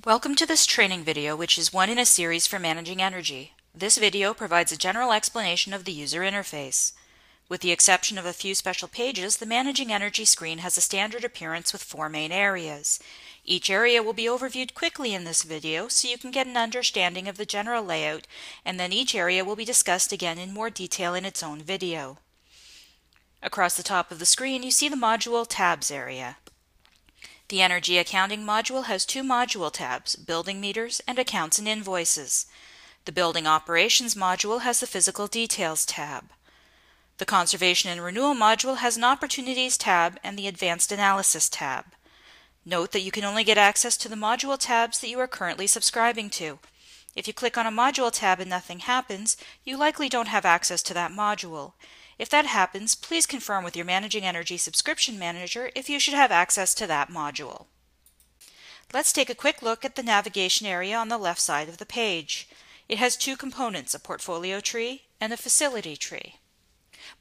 Welcome to this training video, which is one in a series for Managing Energy. This video provides a general explanation of the user interface. With the exception of a few special pages, the Managing Energy screen has a standard appearance with 4 main areas. Each area will be overviewed quickly in this video so you can get an understanding of the general layout, and then each area will be discussed again in more detail in its own video. Across the top of the screen, you see the Module Tabs area. The Energy Accounting module has 2 module tabs, Building Meters and Accounts and Invoices. The Building Operations module has the Physical Details tab. The Conservation and Renewal module has an Opportunities tab and the Advanced Analysis tab. Note that you can only get access to the module tabs that you are currently subscribing to. If you click on a module tab and nothing happens, you likely don't have access to that module. If that happens, please confirm with your Managing Energy subscription manager if you should have access to that module. Let's take a quick look at the navigation area on the left side of the page. It has 2 components, a portfolio tree and a facility tree.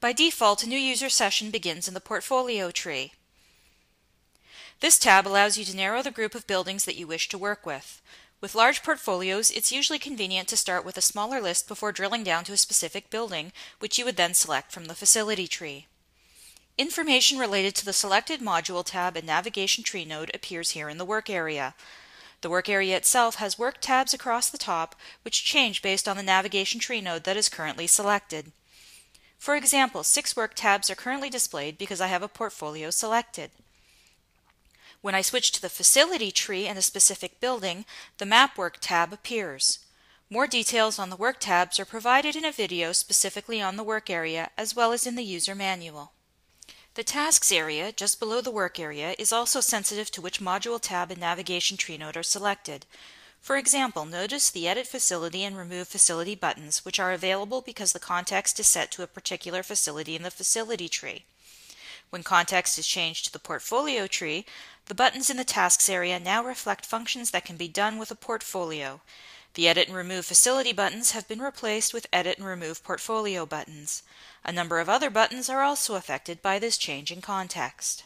By default, a new user session begins in the portfolio tree. This tab allows you to narrow the group of buildings that you wish to work with. With large portfolios, it's usually convenient to start with a smaller list before drilling down to a specific building, which you would then select from the facility tree. Information related to the selected module tab and navigation tree node appears here in the work area. The work area itself has work tabs across the top, which change based on the navigation tree node that is currently selected. For example, 6 work tabs are currently displayed because I have a portfolio selected. When I switch to the facility tree and a specific building, the Map Work tab appears. More details on the work tabs are provided in a video specifically on the work area as well as in the user manual. The Tasks area, just below the work area, is also sensitive to which module tab and navigation tree node are selected. For example, notice the Edit Facility and Remove Facility buttons, which are available because the context is set to a particular facility in the facility tree. When context is changed to the portfolio tree, the buttons in the Tasks area now reflect functions that can be done with a portfolio. The Edit and Remove Facility buttons have been replaced with Edit and Remove Portfolio buttons. A number of other buttons are also affected by this change in context.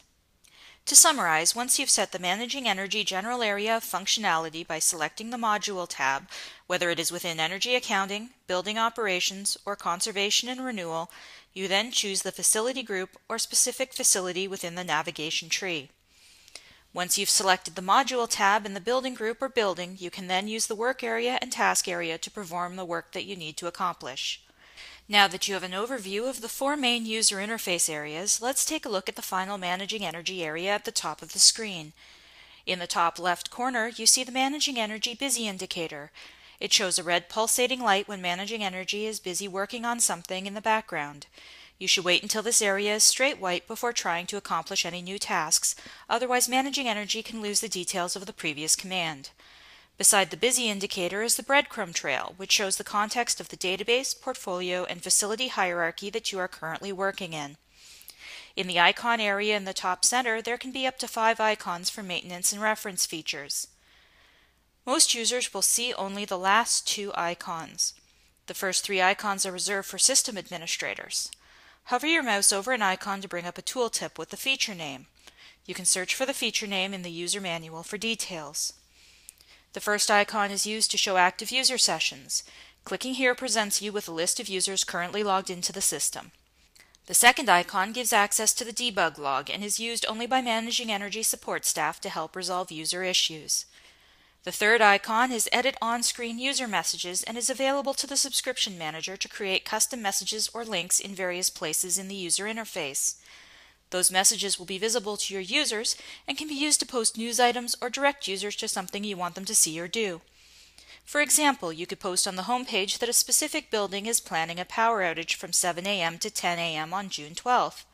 To summarize, once you've set the Managing Energy general area of functionality by selecting the Module tab, whether it is within Energy Accounting, Building Operations, or Conservation and Renewal, you then choose the facility group or specific facility within the navigation tree. Once you've selected the Module tab in the Building group or building, you can then use the Work area and Task area to perform the work that you need to accomplish. Now that you have an overview of the 4 main user interface areas, let's take a look at the final Managing Energy area at the top of the screen. In the top left corner, you see the Managing Energy Busy indicator. It shows a red pulsating light when Managing Energy is busy working on something in the background. You should wait until this area is straight white before trying to accomplish any new tasks, otherwise Managing Energy can lose the details of the previous command. Beside the busy indicator is the breadcrumb trail, which shows the context of the database, portfolio, and facility hierarchy that you are currently working in. In the icon area in the top center, there can be up to 5 icons for maintenance and reference features. Most users will see only the last 2 icons. The first 3 icons are reserved for system administrators. Hover your mouse over an icon to bring up a tooltip with the feature name. You can search for the feature name in the user manual for details. The first icon is used to show active user sessions. Clicking here presents you with a list of users currently logged into the system. The second icon gives access to the debug log and is used only by Managing Energy support staff to help resolve user issues. The third icon is Edit On-Screen User Messages and is available to the subscription manager to create custom messages or links in various places in the user interface. Those messages will be visible to your users and can be used to post news items or direct users to something you want them to see or do. For example, you could post on the home page that a specific building is planning a power outage from 7 a.m. to 10 a.m. on June 12th.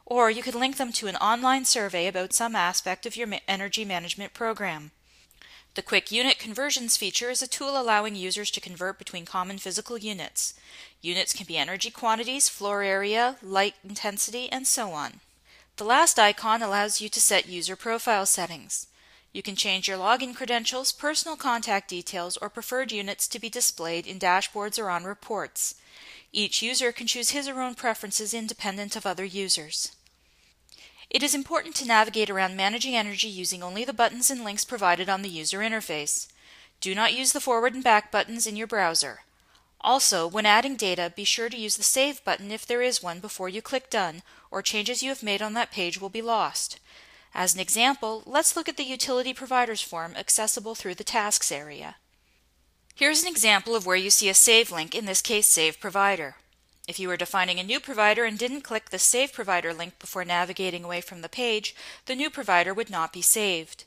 Or you could link them to an online survey about some aspect of your energy management program. The Quick Unit Conversions feature is a tool allowing users to convert between common physical units. Units can be energy quantities, floor area, light intensity, and so on. The last icon allows you to set user profile settings. You can change your login credentials, personal contact details, or preferred units to be displayed in dashboards or on reports. Each user can choose his or her own preferences independent of other users. It is important to navigate around Managing Energy using only the buttons and links provided on the user interface. Do not use the forward and back buttons in your browser. Also, when adding data, be sure to use the Save button if there is one before you click Done, or changes you have made on that page will be lost. As an example, let's look at the Utility Providers form accessible through the Tasks area. Here's an example of where you see a Save link, in this case Save Provider. If you were defining a new provider and didn't click the Save Provider link before navigating away from the page, the new provider would not be saved.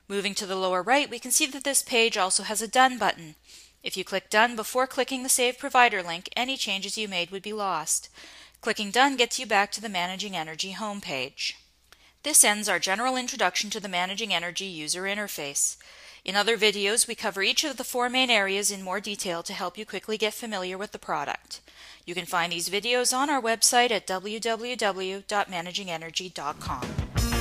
Moving to the lower right, we can see that this page also has a Done button. If you click Done before clicking the Save Provider link, any changes you made would be lost. Clicking Done gets you back to the Managing Energy homepage. This ends our general introduction to the Managing Energy user interface. In other videos, we cover each of the 4 main areas in more detail to help you quickly get familiar with the product. You can find these videos on our website at www.managingenergy.com.